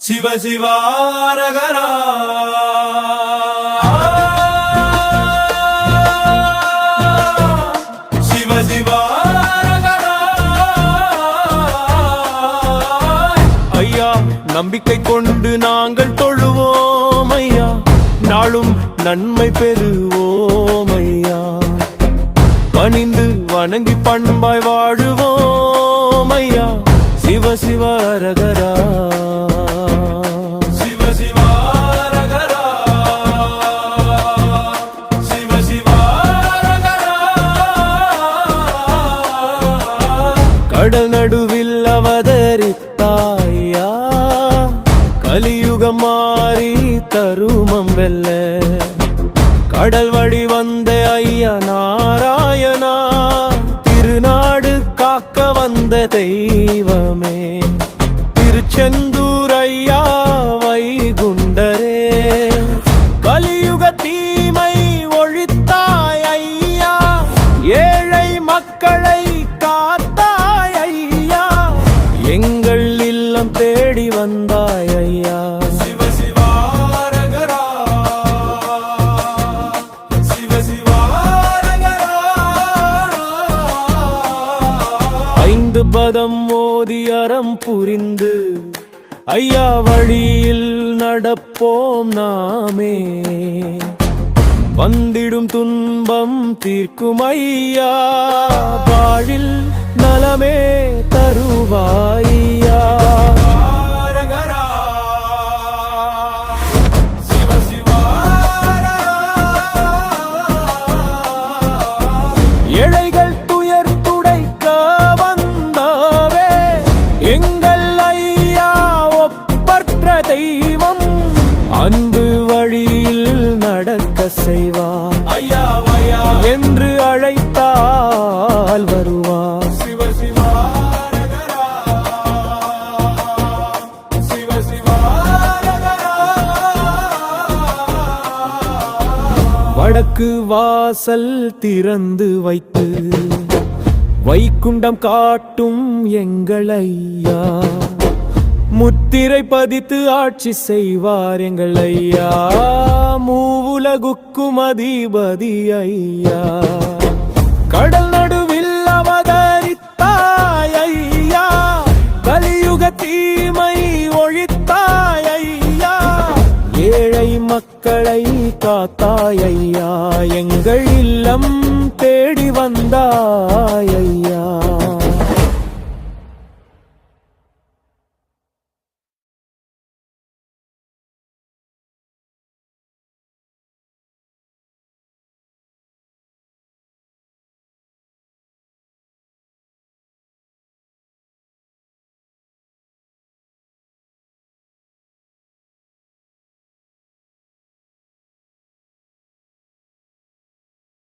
சிவ சிவாரகரா சிவ சிவாரகரா. ஐயா நம்பிக்கை கொண்டு நாங்கள் தொழுவோம் ஐயா, நாளும் நன்மை பெறுவோம் ஐயா. பணிந்து வணங்கி பண்பாய் வாழுவோம் ஐயா. சிவ சிவாரகரா சிவ சிவாரகரா சிவ சிவாரகரா. கடல் நடுவில் அவதரித்தாயா, கலியுகம் மாறி தருமம் வெல்ல. கடல் வழி வந்த ஐயா நாராயணா, திருநாடு காக்க வந்த தெய்வமே. திருச்செந்தூர் ஐயா வைகுண்டரே, கலியுக தீமை ஒழித்தாய் ஐயா, ஏழை மக்களை காத்தாய் ஐயா, எங்கள் இல்லம் தேடி வந்தாய் ஐயா. பதம் மோதி அறம் புரிந்து ஐயா வழியில் நடப்போம் நாமே. வந்திடும் துன்பம் தீர்க்கும் ஐயா, வாழில் நலமே தருவாய்யா. ஏழைகள் துயர் துடைக்க வந்தவே எங்கள் ஐயா ஒப்பற்ற தெய்வம். அன்பு வழியில் நடக்க செய்வார் ஐயா என்று அழைத்தால் வருவார். சிவ சிவாரகரா சிவ சிவாரகரா. வடக்கு வாசல் திறந்து வைத்து வைகுண்டம் காட்டும் எங்கள் ஐயா, முத்திரை பதித்து ஆட்சி செய்வார் எங்கள் ஐயா. மூவுலகுக்கும் அதிபதி ஐயா, கடல் நடுவில் அவதரித்தாய் ஐயா, கலியுக தீமை ஒழித்தாய் ஐயா, ஏழை மக்களை காத்தாய் ஐயா, எங்கள் இல்லம்